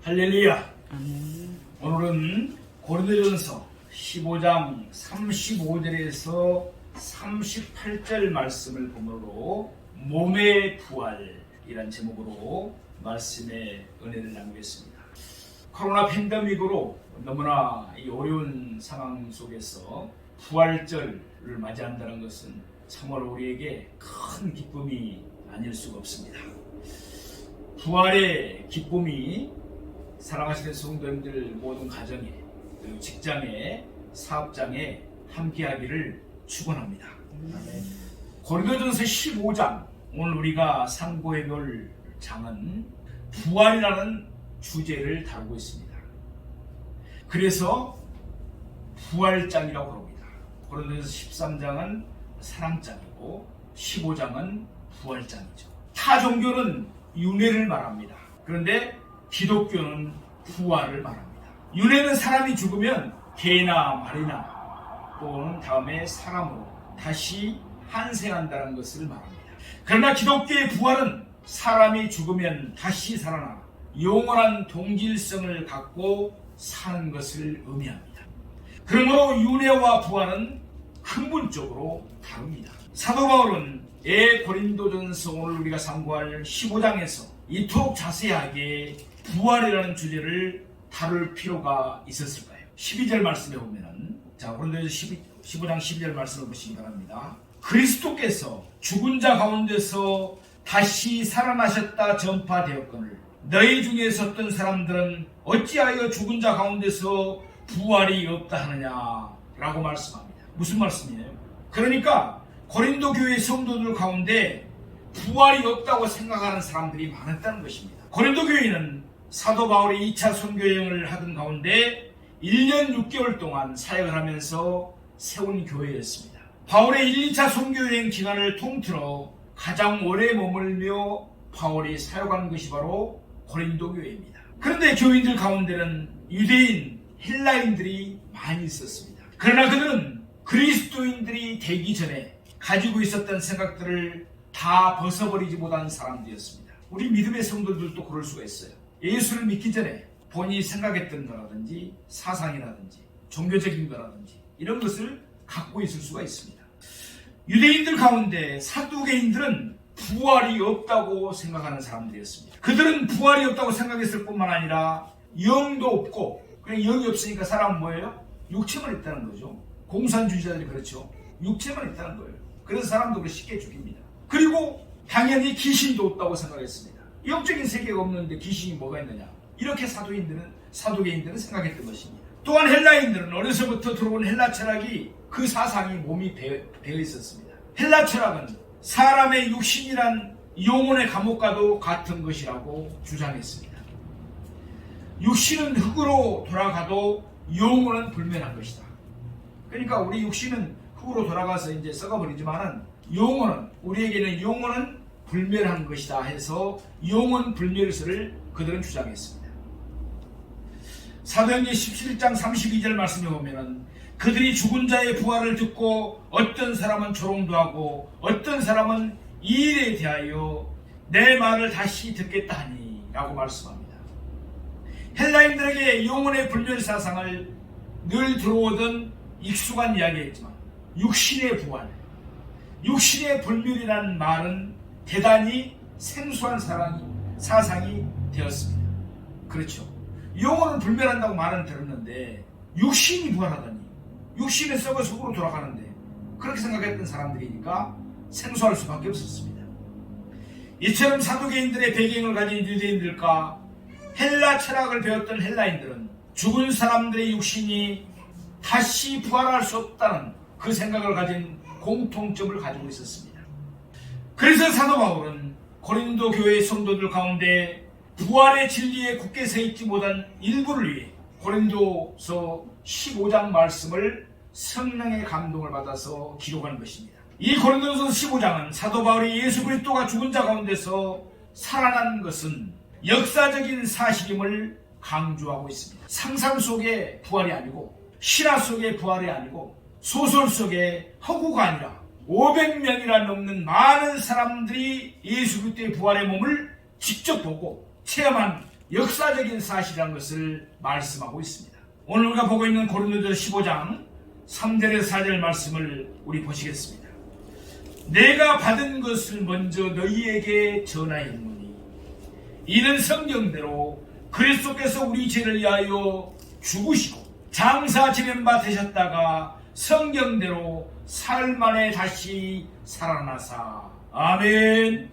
할렐루야. 오늘은 고린도전서 15장 35절에서 38절 말씀을 본문으로 몸의 부활이란 제목으로 말씀의 은혜를 나누겠습니다. 코로나 팬데믹으로 너무나 이 어려운 상황 속에서 부활절을 맞이한다는 것은 참으로 우리에게 큰 기쁨이 아닐 수가 없습니다. 부활의 기쁨이 사랑하시는 성도님들 모든 가정에, 그리고 직장에, 사업장에 함께하기를 축원합니다. 고린도전서 15장, 오늘 우리가 상고해 볼 장은 부활이라는 주제를 다루고 있습니다. 그래서 부활장이라고 부릅니다. 고린도전서 13장은 사랑장이고 15장은 부활장이죠. 타 종교는 윤회를 말합니다. 그런데 기독교는 부활을 말합니다. 윤회는 사람이 죽으면 개나 말이나 또는 다음에 사람으로 다시 환생한다는 것을 말합니다. 그러나 기독교의 부활은 사람이 죽으면 다시 살아나 영원한 동질성을 갖고 사는 것을 의미합니다. 그러므로 윤회와 부활은 근본적으로 다릅니다. 사도 바울은 고린도전서 오늘 우리가 상고할 15장에서 이토록 자세하게 부활이라는 주제를 다룰 필요가 있었을까요? 12절 말씀에 보면은, 고린도전서 15장 12절 말씀을 보시기 바랍니다. 그리스도께서 죽은 자 가운데서 다시 살아나셨다 전파되었거늘 너희 중에 섰던 사람들은 어찌하여 죽은 자 가운데서 부활이 없다 하느냐 라고 말씀합니다. 무슨 말씀이에요? 그러니까 고린도 교회 성도들 가운데 부활이 없다고 생각하는 사람들이 많았다는 것입니다. 고린도 교회는 사도 바울이 2차 선교여행을 하던 가운데 1년 6개월 동안 사역을 하면서 세운 교회였습니다. 바울의 1, 2차 선교여행 기간을 통틀어 가장 오래 머물며 바울이 사역한 것이 바로 고린도 교회입니다. 그런데 교인들 가운데는 유대인, 헬라인들이 많이 있었습니다. 그러나 그들은 그리스도인들이 되기 전에 가지고 있었던 생각들을 다 벗어버리지 못한 사람들이었습니다. 우리 믿음의 성도들도 그럴 수가 있어요. 예수를 믿기 전에 본인이 생각했던 거라든지 사상이라든지 종교적인 거라든지 이런 것을 갖고 있을 수가 있습니다. 유대인들 가운데 사두개인들은 부활이 없다고 생각하는 사람들이었습니다. 그들은 부활이 없다고 생각했을 뿐만 아니라 영도 없고, 그냥 영이 없으니까 사람은 뭐예요? 육체만 있다는 거죠. 공산주의자들이 그렇죠. 육체만 있다는 거예요. 그래서 사람들을 쉽게 죽입니다. 그리고 당연히 귀신도 없다고 생각했습니다. 영적인 세계가 없는데 귀신이 뭐가 있느냐, 이렇게 사두개인들은 생각했던 것입니다. 또한 헬라인들은 어려서부터 들어온 헬라 철학이 그 사상이 몸이 배어 있었습니다. 헬라 철학은 사람의 육신이란 영혼의 감옥과도 같은 것이라고 주장했습니다. 육신은 흙으로 돌아가도 영혼은 불멸한 것이다. 그러니까 우리 육신은 흙으로 돌아가서 이제 썩어버리지만은 우리에게는 영혼은 불멸한 것이다 해서 영혼 불멸설을 그들은 주장했습니다. 사도행전 17장 32절 말씀에 보면은 그들이 죽은 자의 부활을 듣고 어떤 사람은 조롱도 하고 어떤 사람은 이 일에 대하여 내 말을 다시 듣겠다 하니 라고 말씀합니다. 헬라인들에게 영혼의 불멸 사상을 늘 들어오던 익숙한 이야기였지만 육신의 부활, 육신의 불멸이라는 말은 대단히 생소한 사상이 되었습니다. 그렇죠. 영혼은 불멸한다고 말은 들었는데 육신이 부활하다니, 육신은 썩어서 흙으로 돌아가는데, 그렇게 생각했던 사람들이니까 생소할 수밖에 없었습니다. 이처럼 사두개인들의 배경을 가진 유대인들과 헬라 철학을 배웠던 헬라인들은 죽은 사람들의 육신이 다시 부활할 수 없다는 그 생각을 가진 공통점을 가지고 있었습니다. 그래서 사도 바울은 고린도 교회 성도들 가운데 부활의 진리에 굳게 서 있지 못한 일부를 위해 고린도서 15장 말씀을 성령의 감동을 받아서 기록한 것입니다. 이 고린도서 15장은 사도 바울이 예수 그리스도가 죽은 자 가운데서 살아난 것은 역사적인 사실임을 강조하고 있습니다. 상상 속의 부활이 아니고, 실화 속의 부활이 아니고, 소설 속의 허구가 아니라 500명이나 넘는 많은 사람들이 예수 그리스도의 부활의 몸을 직접 보고 체험한 역사적인 사실이라는 것을 말씀하고 있습니다. 오늘 우리가 보고 있는 고린도전서 15장 3절에서 4절 말씀을 우리 보시겠습니다. 내가 받은 것을 먼저 너희에게 전하였노니 이는 성경대로 그리스도께서 우리 죄를 위하여 죽으시고 장사 지낸 바 되셨다가 성경대로 사흘 만에 다시 살아나사. 아멘.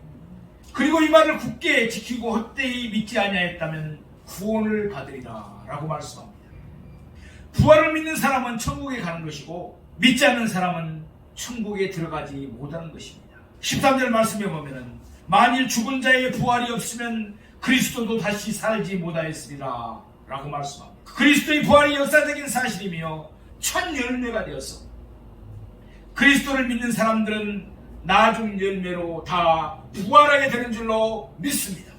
그리고 이 말을 굳게 지키고 헛되이 믿지 아니하였다면 구원을 받으리라 라고 말씀합니다. 부활을 믿는 사람은 천국에 가는 것이고 믿지 않는 사람은 천국에 들어가지 못하는 것입니다. 13절 말씀에 보면은 만일 죽은 자의 부활이 없으면 그리스도도 다시 살지 못하였으리라 라고 말씀합니다. 그리스도의 부활이 역사적인 사실이며 첫 열매가 되어서 그리스도를 믿는 사람들은 나중 열매로 다 부활하게 되는 줄로 믿습니다.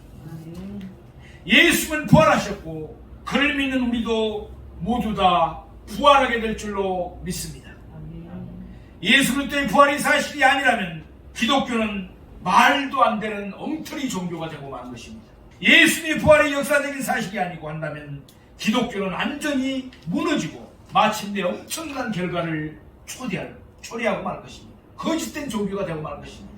예수는 부활하셨고 그를 믿는 우리도 모두 다 부활하게 될 줄로 믿습니다. 예수 그리스도의 부활이 사실이 아니라면 기독교는 말도 안 되는 엉터리 종교가 되고 만 것입니다. 예수님의 부활이 역사적인 사실이 아니고 한다면 기독교는 완전히 무너지고 마침내 엄청난 결과를 초래하고 말 것입니다. 거짓된 종교가 되고 말 것입니다.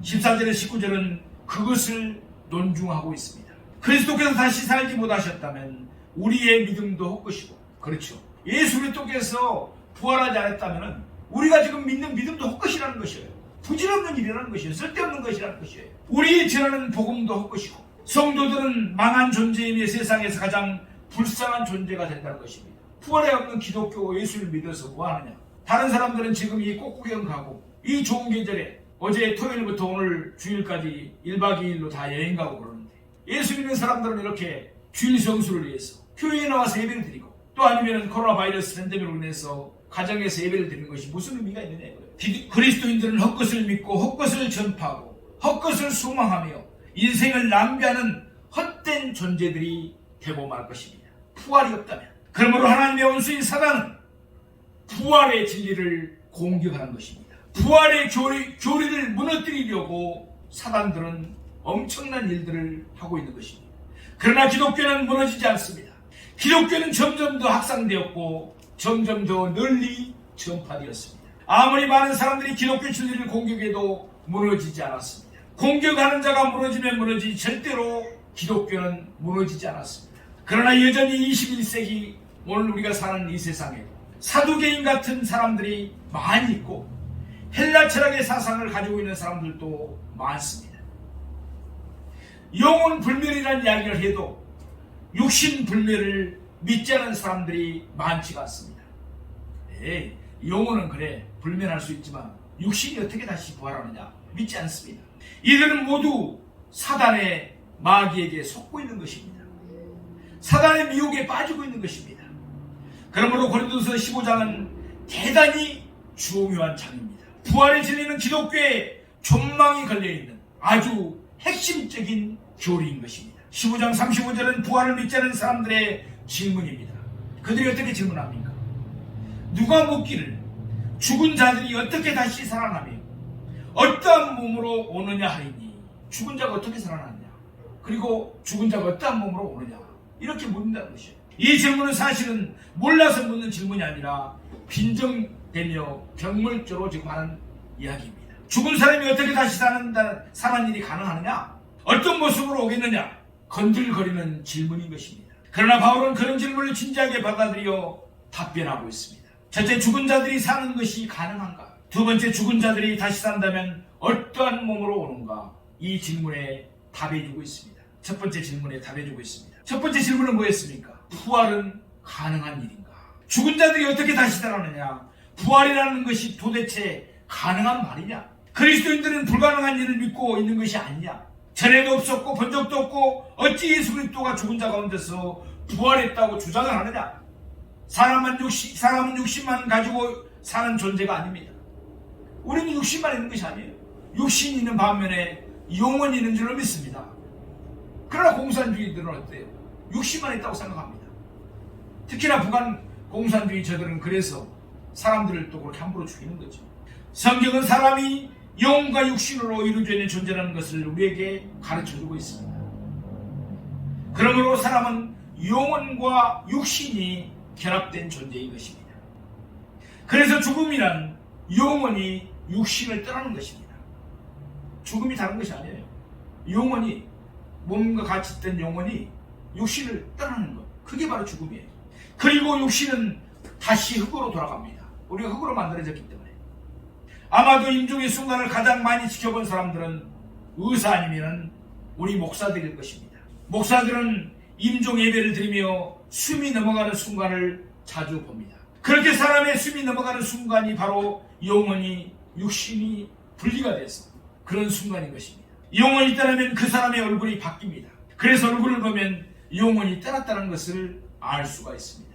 14절에 19절은 그것을 논중하고 있습니다. 그리스도께서 다시 살지 못하셨다면 우리의 믿음도 헛것이고, 그렇죠. 예수 그리스도께서 부활하지 않았다면 우리가 지금 믿는 믿음도 헛것이라는 것이에요. 부질없는 일이라는 것이에요. 쓸데없는 것이라는 것이에요. 우리 전하는 복음도 헛것이고, 성도들은 망한 존재이며 세상에서 가장 불쌍한 존재가 된다는 것입니다. 부활에 없는 기독교 예수를 믿어서 뭐하느냐? 다른 사람들은 지금 이 꽃구경 가고 이 좋은 계절에 어제 토요일부터 오늘 주일까지 1박 2일로 다 여행 가고 그러는데, 예수 믿는 사람들은 이렇게 주일 성수를 위해서 교회에 나와서 예배를 드리고, 또 아니면 코로나 바이러스 팬데믹으로 인해서 가정에서 예배를 드리는 것이 무슨 의미가 있느냐 이거예요. 그리스도인들은 헛것을 믿고 헛것을 전파하고 헛것을 소망하며 인생을 낭비하는 헛된 존재들이 되고 말 것입니다. 부활이 없다면. 그러므로 하나님의 원수인 사단은 부활의 진리를 공격하는 것입니다. 부활의 교리를 무너뜨리려고 사단들은 엄청난 일들을 하고 있는 것입니다. 그러나 기독교는 무너지지 않습니다. 기독교는 점점 더 확산되었고 점점 더 널리 전파되었습니다. 아무리 많은 사람들이 기독교 진리를 공격해도 무너지지 않았습니다. 공격하는 자가 무너지면 무너지지 절대로 기독교는 무너지지 않았습니다. 그러나 여전히 21세기 오늘 우리가 사는 이 세상에 사두개인 같은 사람들이 많이 있고 헬라 철학의 사상을 가지고 있는 사람들도 많습니다. 영혼 불멸이라는 이야기를 해도 육신 불멸을 믿지 않는 사람들이 많지가 않습니다. 영혼은 그래 불멸할 수 있지만 육신이 어떻게 다시 부활하느냐 믿지 않습니다. 이들은 모두 사단의 마귀에게 속고 있는 것입니다. 사단의 미혹에 빠지고 있는 것입니다. 그러므로 고린도서 15장은 대단히 중요한 장입니다. 부활의 진리는 기독교의 존망이 걸려있는 아주 핵심적인 교리인 것입니다. 15장 35절은 부활을 믿지 않는 사람들의 질문입니다. 그들이 어떻게 질문합니까? 누가 묻기를 죽은 자들이 어떻게 다시 살아나며 어떠한 몸으로 오느냐 하리니, 죽은 자가 어떻게 살아나느냐, 그리고 죽은 자가 어떠한 몸으로 오느냐, 이렇게 묻는다는 것이에요. 이 질문은 사실은 몰라서 묻는 질문이 아니라 빈정되며 병물조로 지금 하는 이야기입니다. 죽은 사람이 어떻게 다시 사는 일이 가능하느냐, 어떤 모습으로 오겠느냐, 건들거리는 질문인 것입니다. 그러나 바울은 그런 질문을 진지하게 받아들여 답변하고 있습니다. 첫째, 죽은 자들이 사는 것이 가능한가? 두 번째, 죽은 자들이 다시 산다면 어떠한 몸으로 오는가? 이 질문에 답해주고 있습니다. 첫 번째 질문에 답해주고 있습니다. 첫 번째 질문은 뭐였습니까? 부활은 가능한 일인가? 죽은 자들이 어떻게 다시 살아나느냐? 부활이라는 것이 도대체 가능한 말이냐? 그리스도인들은 불가능한 일을 믿고 있는 것이 아니냐? 전에도 없었고 본 적도 없고 어찌 예수 그리스도가 죽은 자 가운데서 부활했다고 주장을 하느냐? 사람은 육신만 가지고 사는 존재가 아닙니다. 우리는 육신만 있는 것이 아니에요. 육신이 있는 반면에 영혼이 있는 줄로 믿습니다. 그러나 공산주의들은 어때요? 육신만 있다고 생각합니다. 특히나 북한 공산주의자들은 그래서 사람들을 또 그렇게 함부로 죽이는 거죠. 성경은 사람이 영과 육신으로 이루어져 있는 존재라는 것을 우리에게 가르쳐주고 있습니다. 그러므로 사람은 영혼과 육신이 결합된 존재인 것입니다. 그래서 죽음이란 영혼이 육신을 떠나는 것입니다. 죽음이 다른 것이 아니에요. 영혼이, 몸과 같이 있던 영혼이 육신을 떠나는 것, 그게 바로 죽음이에요. 그리고 육신은 다시 흙으로 돌아갑니다. 우리가 흙으로 만들어졌기 때문에. 아마도 임종의 순간을 가장 많이 지켜본 사람들은 의사 아니면 우리 목사들일 것입니다. 목사들은 임종 예배를 드리며 숨이 넘어가는 순간을 자주 봅니다. 그렇게 사람의 숨이 넘어가는 순간이 바로 영혼이 육신이 분리가 돼서 그런 순간인 것입니다. 영혼이 떠나면 그 사람의 얼굴이 바뀝니다. 그래서 얼굴을 보면 영혼이 떠났다는 것을 알 수가 있습니다.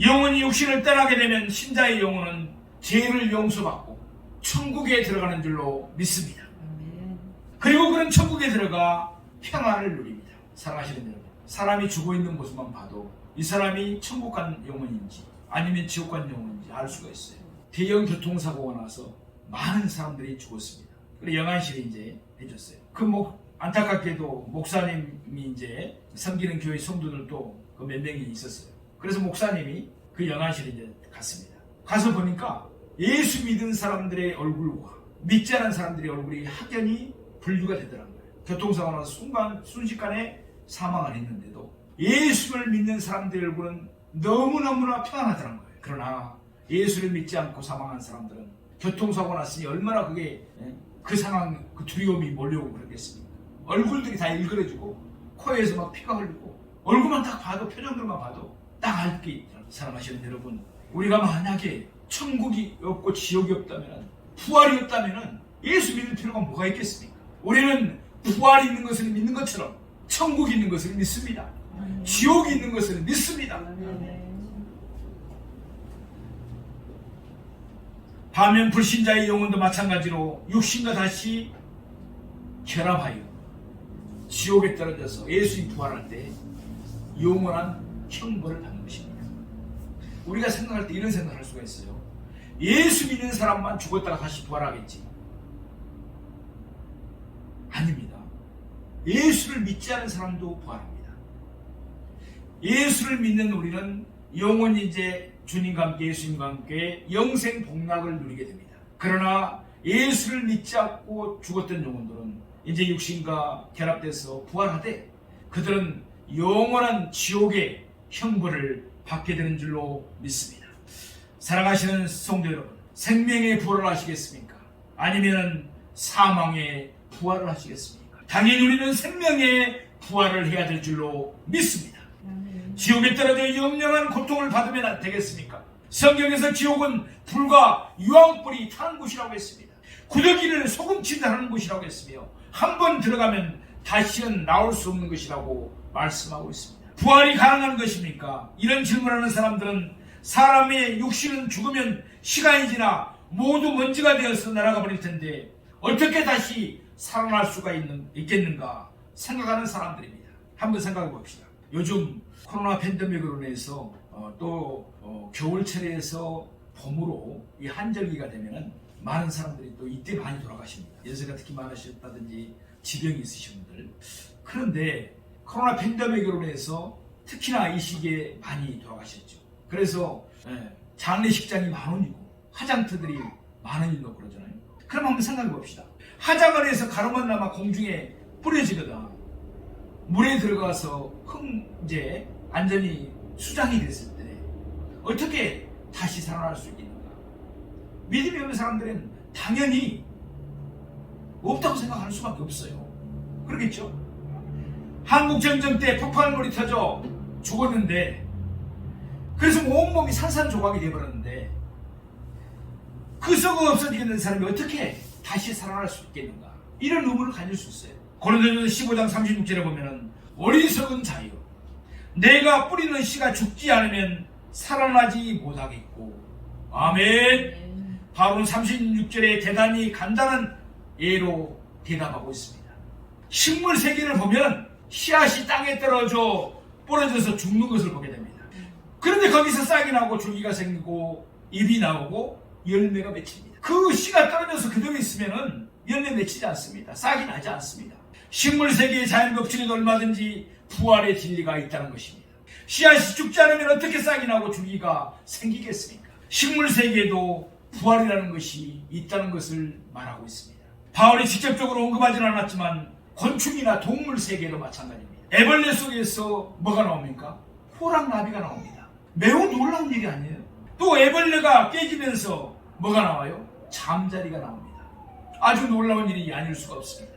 영혼이 육신을 떠나게 되면 신자의 영혼은 죄를 용서받고 천국에 들어가는 줄로 믿습니다. 그리고 그런 천국에 들어가 평안을 누립니다. 사랑하시는 여러분, 사람이 죽어 있는 모습만 봐도 이 사람이 천국 간 영혼인지 아니면 지옥 간 영혼인지 알 수가 있어요. 대형 교통사고가 나서 많은 사람들이 죽었습니다. 그리고 영안실에 이제 해줬어요. 안타깝게도 목사님이 이제 섬기는 교회 성도들도 그 몇 명이 있었어요. 그래서 목사님이 그 영안실에 이제 갔습니다. 가서 보니까 예수 믿은 사람들의 얼굴과 믿지 않은 사람들의 얼굴이 확연히 분류가 되더라는 거예요. 교통사고 나서 순식간에 사망을 했는데도 예수를 믿는 사람들의 얼굴은 너무너무나 평안하더라는 거예요. 그러나 예수를 믿지 않고 사망한 사람들은 교통사고 났으니 얼마나 그 상황, 그 두려움이 몰려오고 그러겠습니까? 얼굴들이 다 일그러지고 코에서 막 피가 흘리고 얼굴만 딱 봐도, 표정들만 봐도 딱 알 게 있더라고요. 사랑하시는 여러분, 우리가 만약에 천국이 없고 지옥이 없다면, 부활이 없다면 예수 믿을 필요가 뭐가 있겠습니까? 우리는 부활이 있는 것을 믿는 것처럼 천국이 있는 것을 믿습니다. 지옥이 있는 것을 믿습니다. 반면 불신자의 영혼도 마찬가지로 육신과 다시 결합하여 지옥에 떨어져서 예수님 부활할 때 영원한 형벌을 받는 것입니다. 우리가 생각할 때 이런 생각을 할 수가 있어요. 예수 믿는 사람만 죽었다가 다시 부활하겠지. 아닙니다. 예수를 믿지 않은 사람도 부활합니다. 예수를 믿는 우리는 영원히 이제 주님과 함께, 예수님과 함께 영생 복락을 누리게 됩니다. 그러나 예수를 믿지 않고 죽었던 영혼들은 이제 육신과 결합돼서 부활하되 그들은 영원한 지옥의 형벌을 받게 되는 줄로 믿습니다. 사랑하시는 성도 여러분, 생명의 부활을 하시겠습니까? 아니면 사망의 부활을 하시겠습니까? 당연히 우리는 생명의 부활을 해야 될 줄로 믿습니다. 지옥에 떨어져 영영한 고통을 받으면 되겠습니까? 성경에서 지옥은 불과 유황불이 타는 곳이라고 했습니다. 구더기를 소금친다 하는 곳이라고 했으며 한 번 들어가면 다시는 나올 수 없는 것이라고 말씀하고 있습니다. 부활이 가능한 것입니까? 이런 질문하는 사람들은 사람의 육신은 죽으면 시간이 지나 모두 먼지가 되어서 날아가 버릴 텐데 어떻게 다시 살아날 수가 있겠는가 생각하는 사람들입니다. 한번 생각해 봅시다. 요즘 코로나 팬데믹으로 인해서 겨울철에서 봄으로 이 한절기가 되면은 많은 사람들이 또 이때 많이 돌아가십니다. 연세가 특히 많으셨다든지 지병이 있으신 분들. 그런데 코로나 팬데믹으로 인해서 특히나 이 시기에 많이 돌아가셨죠. 그래서 장례식장이 10,000원이고 화장터들이 10,000원이고 그러잖아요. 그럼 한번 생각해 봅시다. 화장을 해서 가루만 남아 공중에 뿌려지거나 물에 들어가서 이제 안전히 수장이 됐을 때 어떻게 다시 살아날 수 있겠는가? 믿음이 없는 사람들은 당연히 없다고 생각할 수밖에 없어요. 그렇겠죠? 한국전쟁 때 폭발물이 터져 죽었는데 그래서 온몸이 산산조각이 되어버렸는데 그 썩어 없어지는 사람이 어떻게 다시 살아날 수 있겠는가? 이런 의문을 가질 수 있어요. 고린도전서 15장 36절에 보면은 어리석은 자여 내가 뿌리는 씨가 죽지 않으면 살아나지 못하겠고 아멘. 바울은 36절에 대단히 간단한 예로 대답하고 있습니다. 식물 세계를 보면 씨앗이 땅에 떨어져 부러져서 죽는 것을 보게 됩니다. 그런데 거기서 싹이 나고 줄기가 생기고 잎이 나오고 열매가 맺힙니다. 그 씨가 떨어져서 그대로 있으면 열매 맺히지 않습니다. 싹이 나지 않습니다. 식물세계의 자연법칙에도 얼마든지 부활의 진리가 있다는 것입니다. 씨앗이 죽지 않으면 어떻게 싹이 나고 줄기가 생기겠습니까? 식물세계에도 부활이라는 것이 있다는 것을 말하고 있습니다. 바울이 직접적으로 언급하지는 않았지만 곤충이나 동물 세계도 마찬가지입니다. 애벌레 속에서 뭐가 나옵니까? 호랑나비가 나옵니다. 매우 놀라운 일이 아니에요. 또 애벌레가 깨지면서 뭐가 나와요? 잠자리가 나옵니다. 아주 놀라운 일이 아닐 수가 없습니다.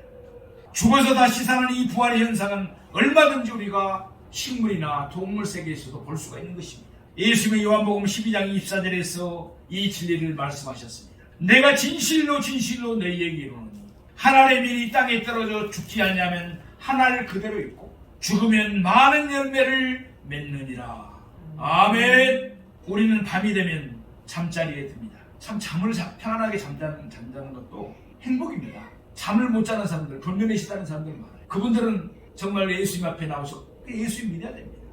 죽어서 다시 사는 이 부활의 현상은 얼마든지 우리가 식물이나 동물 세계에서도 볼 수가 있는 것입니다. 예수님의 요한복음 12장 24절에서 이 진리를 말씀하셨습니다. 내가 진실로 진실로 너희에게 이르노니 한 알의 밀이 땅에 떨어져 죽지 않냐면 한 알 그대로 있고 죽으면 많은 열매를 맺느니라. 아멘. 우리는 밤이 되면 잠자리에 듭니다. 참 잠을 편안하게 잠자는 것도 행복입니다. 잠을 못 자는 사람들, 불면에 시다는 사람들 많아요. 그분들은 정말 예수님 앞에 나오셔서 예수님 믿어야 됩니다.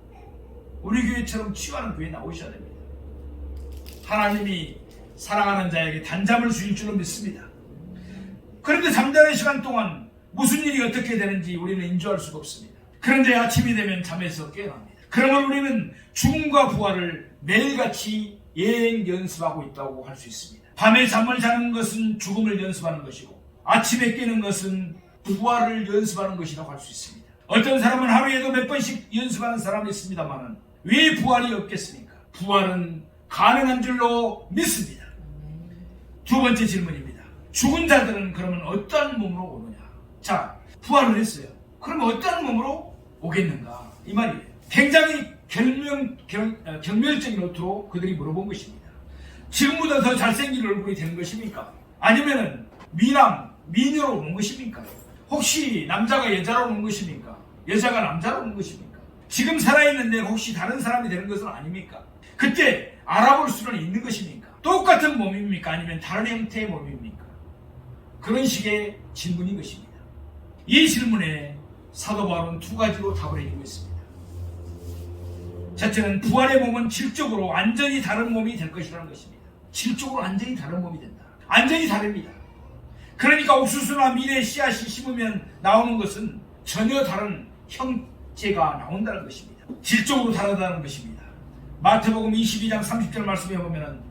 우리 교회처럼 치유하는 교회에 나오셔야 됩니다. 하나님이 사랑하는 자에게 단잠을 주실 줄로 믿습니다. 그런데 잠자는 시간 동안 무슨 일이 어떻게 되는지 우리는 인지할 수가 없습니다. 그런데 아침이 되면 잠에서 깨어납니다. 그러면 우리는 죽음과 부활을 매일같이 예행 연습하고 있다고 할 수 있습니다. 밤에 잠을 자는 것은 죽음을 연습하는 것이고 아침에 깨는 것은 부활을 연습하는 것이라고 할 수 있습니다. 어떤 사람은 하루에도 몇 번씩 연습하는 사람이 있습니다만 왜 부활이 없겠습니까? 부활은 가능한 줄로 믿습니다. 두 번째 질문입니다. 죽은 자들은 그러면 어떤 몸으로 오느냐? 자, 부활을 했어요. 그럼 어떤 몸으로 오겠는가? 이 말이에요. 굉장히 경멸적인 어투로 그들이 물어본 것입니다. 지금보다 더 잘생긴 얼굴이 되는 것입니까? 아니면 미녀로 오는 것입니까? 혹시 남자가 여자로 오는 것입니까? 여자가 남자로 오는 것입니까? 지금 살아있는데 혹시 다른 사람이 되는 것은 아닙니까? 그때 알아볼 수는 있는 것입니까? 똑같은 몸입니까? 아니면 다른 형태의 몸입니까? 그런 식의 질문인 것입니다. 이 질문에 사도 바울은 두 가지로 답을 해주고 있습니다. 첫째는 부활의 몸은 질적으로 완전히 다른 몸이 될 것이라는 것입니다. 질적으로 완전히 다른 몸이 된다. 완전히 다릅니다. 그러니까 옥수수나 밀의 씨앗이 심으면 나오는 것은 전혀 다른 형체가 나온다는 것입니다. 질적으로 다르다는 것입니다. 마태복음 22장 30절 말씀에 보면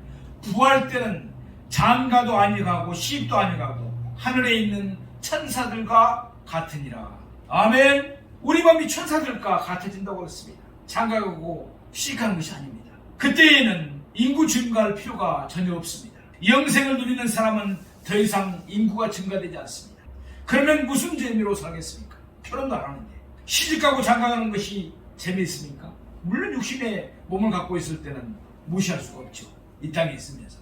부활 때는 장가도 아니가고 시집도 아니가고 하늘에 있는 천사들과 같으니라. 아멘. 우리 몸이 천사들과 같아진다고 했습니다. 장가가고 시집가는 것이 아닙니다. 그때에는 인구 증가할 필요가 전혀 없습니다. 영생을 누리는 사람은 더 이상 인구가 증가되지 않습니다. 그러면 무슨 재미로 살겠습니까? 결혼도 안 하는데. 시집가고 장가가는 것이 재미있습니까? 물론 육신의 몸을 갖고 있을 때는 무시할 수가 없죠. 이 땅에 있으면서.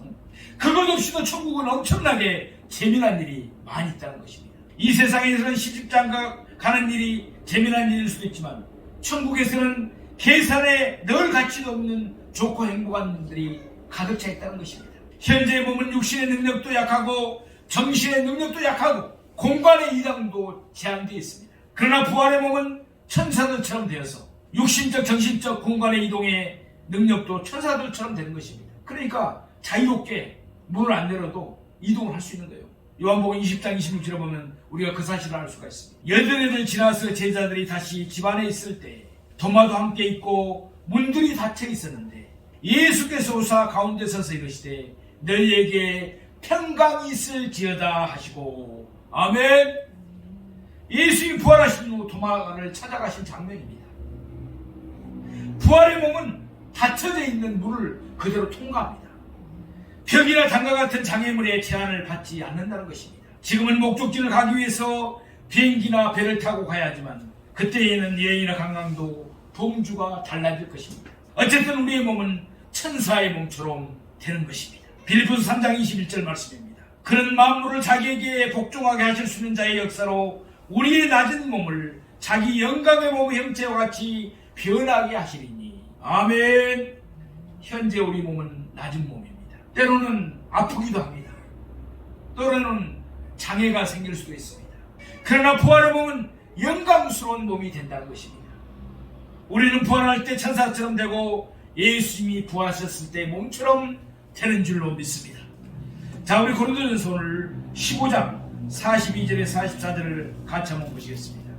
그것 없이도 천국은 엄청나게 재미난 일이 많이 있다는 것입니다. 이 세상에서는 시집장가 가는 일이 재미난 일일 수도 있지만 천국에서는 계산에 늘 가치도 없는 좋고 행복한 분들이 가득 차 있다는 것입니다. 현재의 몸은 육신의 능력도 약하고 정신의 능력도 약하고 공간의 이동도 제한되어 있습니다. 그러나 부활의 몸은 천사들처럼 되어서 육신적, 정신적 공간의 이동의 능력도 천사들처럼 되는 것입니다. 그러니까 자유롭게 문을 안 열어도 이동을 할 수 있는 거예요. 요한복음 20장 26절에 보면 우리가 그 사실을 알 수가 있습니다. 8해를 지나서 제자들이 다시 집안에 있을 때 도마도 함께 있고 문들이 닫혀 있었는데 예수께서 오사 가운데 서서 이르시되 너희에게 평강이 있을지어다 하시고 아멘. 예수님이 부활하신 후 도마를 찾아가신 장면입니다. 부활의 몸은 닫혀져 있는 문을 그대로 통과합니다. 벽이나 장과 같은 장애물의 제한을 받지 않는다는 것입니다. 지금은 목적지를 가기 위해서 비행기나 배를 타고 가야 하지만 그때에는 여행이나 관광도 범주가 달라질 것입니다. 어쨌든 우리의 몸은 천사의 몸처럼 되는 것입니다. 빌립보서 3장 21절 말씀입니다. 그런 만물을 자기에게 복종하게 하실 수 있는 자의 역사로 우리의 낮은 몸을 자기 영광의 몸의 형체와 같이 변하게 하시리니 아멘. 현재 우리 몸은 낮은 몸입니다. 때로는 아프기도 합니다. 때로는 장애가 생길 수도 있습니다. 그러나 부활의 몸은 영광스러운 몸이 된다는 것입니다. 우리는 부활할 때 천사처럼 되고 예수님이 부활하셨을 때 몸처럼 되는 줄로 믿습니다. 자, 우리 고린도전서 오늘 15장 42절에 44절을 같이 한번 보시겠습니다.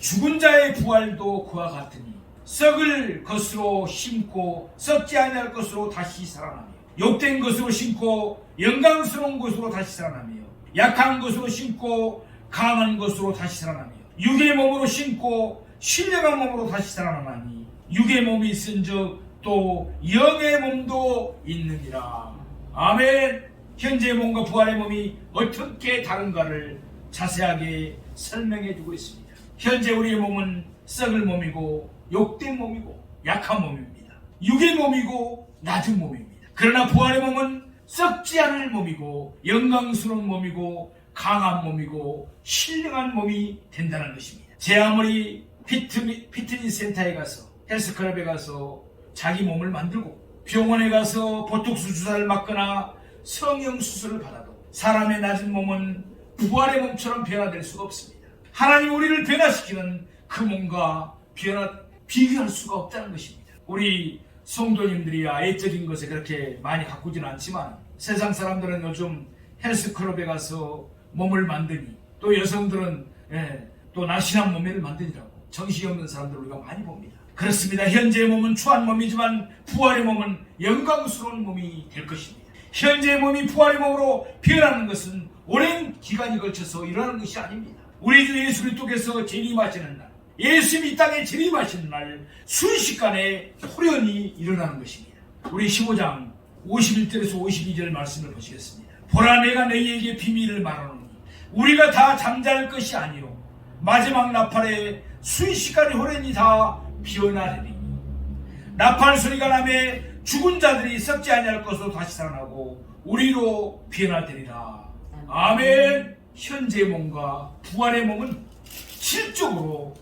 죽은 자의 부활도 그와 같으니 썩을 것으로 심고 썩지 아니할 것으로 다시 살아나며 욕된 것으로 심고 영광스러운 것으로 다시 살아나며 약한 것으로 심고 강한 것으로 다시 살아나며 육의 몸으로 심고 신령한 몸으로 다시 살아나니 육의 몸이 있은즉 또 영의 몸도 있느니라. 아멘. 현재의 몸과 부활의 몸이 어떻게 다른가를 자세하게 설명해 주고 있습니다. 현재 우리의 몸은 썩을 몸이고 욕된 몸이고 약한 몸입니다. 육의 몸이고 낮은 몸입니다. 그러나 부활의 몸은 썩지 않을 몸이고 영광스러운 몸이고 강한 몸이고 신령한 몸이 된다는 것입니다. 제 아무리 피트니스 센터에 가서 헬스클럽에 가서 자기 몸을 만들고 병원에 가서 보톡스 주사를 맞거나 성형수술을 받아도 사람의 낮은 몸은 부활의 몸처럼 변화될 수가 없습니다. 하나님 우리를 변화시키는 그 몸과 비교할 수가 없다는 것입니다. 우리 성도님들이 아예적인 것에 그렇게 많이 가꾸지는 않지만 세상 사람들은 요즘 헬스클럽에 가서 몸을 만드니 또 여성들은 또 날씬한 몸매를 만드니라고 정신이 없는 사람들을 우리가 많이 봅니다. 그렇습니다. 현재의 몸은 추한 몸이지만 부활의 몸은 영광스러운 몸이 될 것입니다. 현재의 몸이 부활의 몸으로 변하는 것은 오랜 기간이 걸쳐서 일어나는 것이 아닙니다. 우리 주 예수 그리스도께서 재림하시는 날, 예수님이 이 땅에 재림하시는 날 순식간에 호련히 일어나는 것입니다. 우리 15장 51절에서 52절 말씀을 보시겠습니다. 보라 내가 너희에게 비밀을 말하노니 우리가 다 잠잘 것이 아니요 마지막 나팔에 순식간에 호련히 다 변하리니 나팔 소리가 나매 죽은 자들이 썩지 아니할 것으로 다시 살아나고 우리로 변화되리라. 아멘. 현재의 몸과 부활의 몸은 질적으로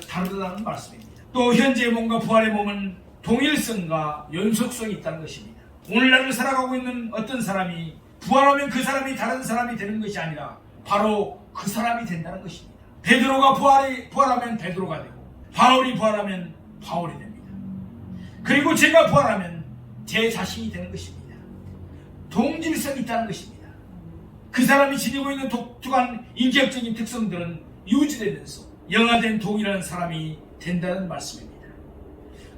다르다는 말씀입니다. 또 현재의 몸과 부활의 몸은 동일성과 연속성이 있다는 것입니다. 오늘날을 살아가고 있는 어떤 사람이 부활하면 그 사람이 다른 사람이 되는 것이 아니라 바로 그 사람이 된다는 것입니다. 베드로가 부활하면 베드로가 되고 바울이 부활하면 바울이 됩니다. 그리고 제가 부활하면 제 자신이 되는 것입니다. 동질성이 있다는 것입니다. 그 사람이 지니고 있는 독특한 인격적인 특성들은 유지되면서 영화된 동일한 사람이 된다는 말씀입니다.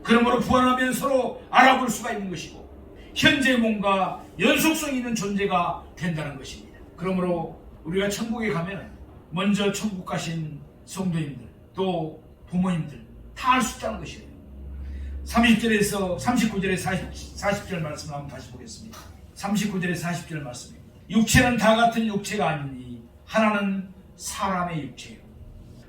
그러므로 부활하면 서로 알아볼 수가 있는 것이고 현재의 몸과 연속성 있는 존재가 된다는 것입니다. 그러므로 우리가 천국에 가면 먼저 천국 가신 성도님들 또 부모님들 다 알 수 있다는 것이에요. 39절에서 40절 말씀을 한번 다시 보겠습니다. 39절에서 40절 말씀입니다. 육체는 다 같은 육체가 아니니 하나는 사람의 육체요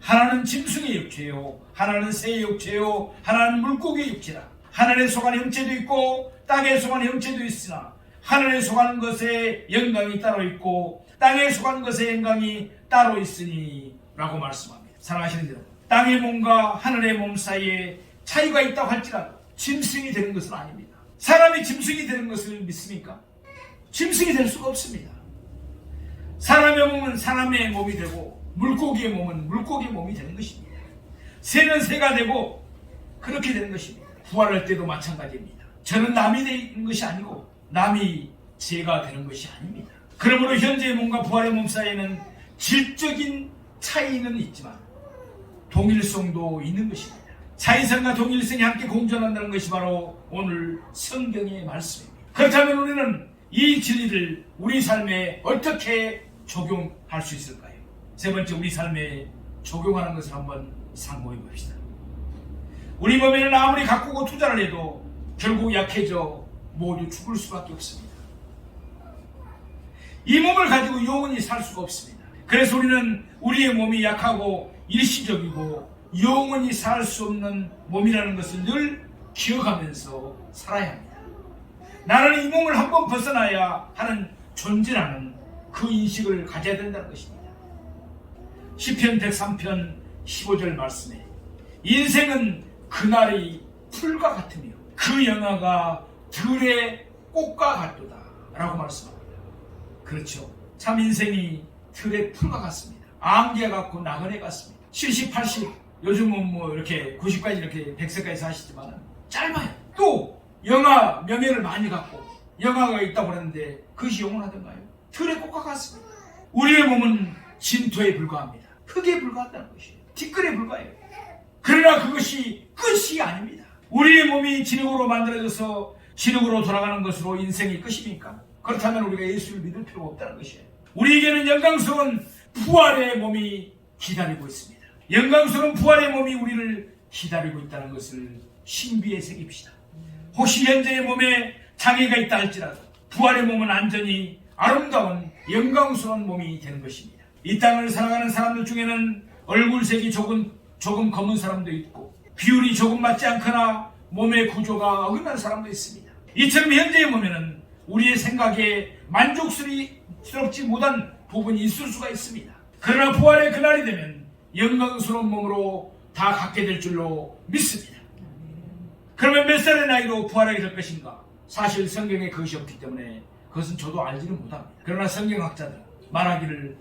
하나는 짐승의 육체요 하나는 새의 육체요 하나는 물고기의 육체라. 하늘에 속한 형체도 있고 땅에 속한 형체도 있으나 하늘에 속한 것의 영광이 따로 있고 땅에 속한 것의 영광이 따로 있으니 라고 말씀합니다. 사랑하시는 여러분, 땅의 몸과 하늘의 몸 사이에 차이가 있다고 할지라도 짐승이 되는 것은 아닙니다. 사람이 짐승이 되는 것을 믿습니까? 짐승이 될 수가 없습니다. 사람의 몸은 사람의 몸이 되고 물고기의 몸은 물고기의 몸이 되는 것입니다. 새는 새가 되고 그렇게 되는 것입니다. 부활할 때도 마찬가지입니다. 저는 남이 되는 것이 아니고 남이 제가 되는 것이 아닙니다. 그러므로 현재의 몸과 부활의 몸 사이에는 질적인 차이는 있지만 동일성도 있는 것입니다. 차이성과 동일성이 함께 공존한다는 것이 바로 오늘 성경의 말씀입니다. 그렇다면 우리는 이 진리를 우리 삶에 어떻게 적용할 수 있을까요? 세 번째, 우리 삶에 적용하는 것을 한번 상고해 봅시다. 우리 몸에는 아무리 가꾸고 투자를 해도 결국 약해져 모두 죽을 수밖에 없습니다. 이 몸을 가지고 영원히 살 수가 없습니다. 그래서 우리는 우리의 몸이 약하고 일시적이고 영원히 살 수 없는 몸이라는 것을 늘 기억하면서 살아야 합니다. 나는 이 몸을 한번 벗어나야 하는 존재라는 그 인식을 가져야 된다는 것입니다. 시편 103편 15절 말씀에 인생은 그날이 풀과 같으며 그 영화가 들의 꽃과 같도다 라고 말씀합니다. 그렇죠. 참 인생이 들의 풀과 같습니다. 안개 같고 나그네 같습니다. 70, 80 요즘은 뭐 이렇게 90까지 이렇게 100세까지 사시지만 짧아요. 또 명예를 많이 갖고 영화가 있다고 그러는데 그것이 영원하던가요? 들의 꽃과 같습니다. 우리의 몸은 진토에 불과합니다. 흙에 불과하다는 것이에요. 티끌에 불과해요. 그러나 그것이 끝이 아닙니다. 우리의 몸이 진흙으로 만들어져서 진흙으로 돌아가는 것으로 인생이 끝입니까? 그렇다면 우리가 예수를 믿을 필요가 없다는 것이에요. 우리에게는 영광스러운 부활의 몸이 기다리고 있습니다. 영광스러운 부활의 몸이 우리를 기다리고 있다는 것을 신비에 새깁시다. 혹시 현재의 몸에 장애가 있다 할지라도 부활의 몸은 안전히 아름다운 영광스러운 몸이 되는 것입니다. 이 땅을 살아가는 사람들 중에는 얼굴색이 조금 검은 사람도 있고 비율이 조금 맞지 않거나 몸의 구조가 어긋난 사람도 있습니다. 이처럼 현재의 몸에는 우리의 생각에 만족스럽지 못한 부분이 있을 수가 있습니다. 그러나 부활의 그날이 되면 영광스러운 몸으로 다 갖게 될 줄로 믿습니다. 그러면 몇 살의 나이로 부활하게 될 것인가? 사실 성경에 그것이 없기 때문에 그것은 저도 알지는 못합니다. 그러나 성경학자들은 말하기를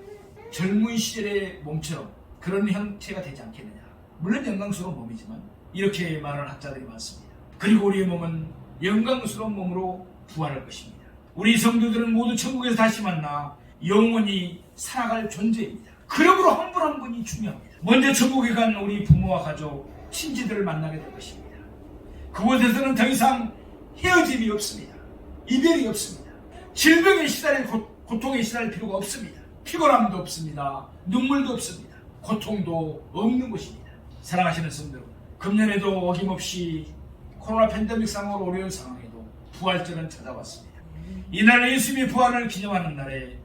젊은 시절의 몸처럼 그런 형태가 되지 않겠느냐. 물론 영광스러운 몸이지만 이렇게 말하는 학자들이 많습니다. 그리고 우리의 몸은 영광스러운 몸으로 부활할 것입니다. 우리 성도들은 모두 천국에서 다시 만나 영원히 살아갈 존재입니다. 그러므로 한 분 한 분이 중요합니다. 먼저 천국에 간 우리 부모와 가족, 친지들을 만나게 될 것입니다. 그곳에서는 더 이상 헤어짐이 없습니다. 이별이 없습니다. 질병에 시달릴 고통에 시달릴 필요가 없습니다. 피곤함도 없습니다. 눈물도 없습니다. 고통도 없는 것입니다. 사랑하시는 성도 여러분, 금년에도 어김없이 코로나 팬데믹 상으로 어려운 상황에도 부활절은 찾아왔습니다. 이날 예수님의 부활을 기념하는 날에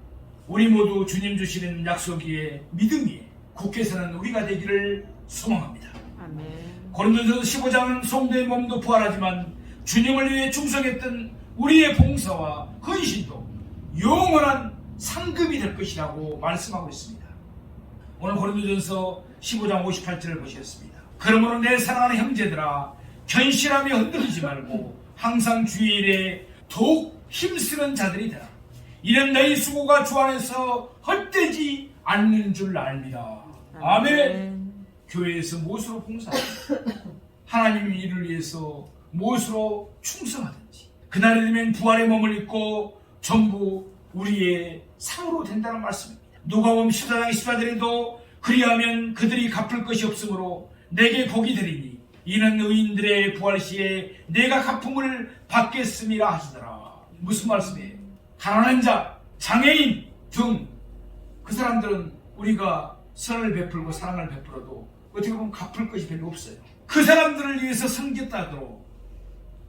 우리 모두 주님 주시는 약속 위에 믿음 위에 굳게 서는 우리가 되기를 소망합니다. 아멘. 고린도전서 15장은 성도의 몸도 부활하지만 주님을 위해 충성했던 우리의 봉사와 헌신도 영원한 상급이 될 것이라고 말씀하고 있습니다. 오늘 고린도전서 15장 58절을 보셨습니다. 그러므로 내 사랑하는 형제들아 견실하며 흔들리지 말고 항상 주의 일에 더욱 힘쓰는 자들이 되라. 이는 너희 수고가 주 안에서 헛되지 않는 줄 압니다. 아멘. 교회에서 무엇으로 봉사하든지 하나님의 일을 위해서 무엇으로 충성하든지 그날이 되면 부활의 몸을 입고 전부 우리의 상으로 된다는 말씀입니다. 누가복음 14장 14절에도 그리하면 그들이 갚을 것이 없으므로 내게 복이 되리니 이는 의인들의 부활 시에 내가 갚음을 받겠음이라 하시더라. 무슨 말씀이에요? 가난한 자, 장애인 등 그 사람들은 우리가 선을 베풀고 사랑을 베풀어도 어떻게 보면 갚을 것이 별로 없어요. 그 사람들을 위해서 섬겼다고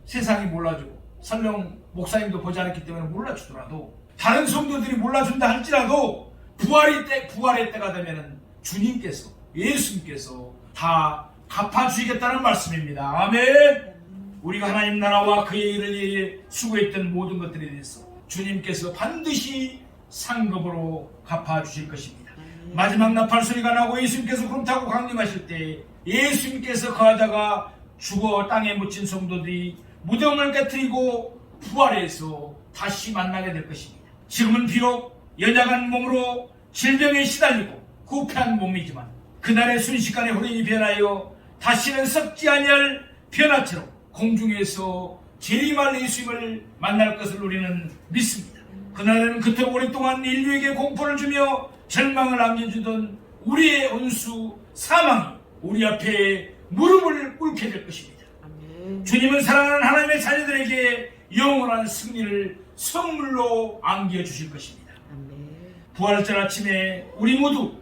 세상이 몰라주고 설령 목사님도 보지 않았기 때문에 몰라주더라도 다른 성도들이 몰라준다 할지라도 부활의 때가 되면 주님께서 예수님께서 다 갚아주시겠다는 말씀입니다. 아멘. 우리가 하나님 나라와 그의 일을 위해 수고했던 모든 것들에 대해서 주님께서 반드시 상급으로 갚아주실 것입니다. 마지막 나팔 소리가 나고 예수님께서 구름 타고 강림하실 때 예수님께서 거하다가 죽어 땅에 묻힌 성도들이 무덤을 깨뜨리고 부활해서 다시 만나게 될 것입니다. 지금은 비록 연약한 몸으로 질병에 시달리고 구패한 몸이지만 그날의 순식간에 호련히 변하여 다시는 썩지 아니할 변화처럼 공중에서 재림할 예수님을 만날 것을 우리는 믿습니다. 그날에는 그토록 오랫동안 인류에게 공포를 주며 절망을 안겨주던 우리의 원수 사망이 우리 앞에 무릎을 꿇게 될 것입니다. 아멘. 주님은 사랑하는 하나님의 자녀들에게 영원한 승리를 선물로 안겨주실 것입니다. 아멘. 부활절 아침에 우리 모두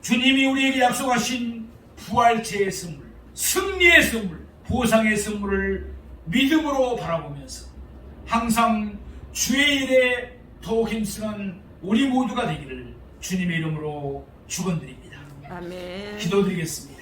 주님이 우리에게 약속하신 부활체의 선물, 승리의 선물, 보상의 선물을 믿음으로 바라보면서 항상 주의 일에 더욱 힘쓰는 우리 모두가 되기를 주님의 이름으로 축원드립니다. 아멘. 기도드리겠습니다.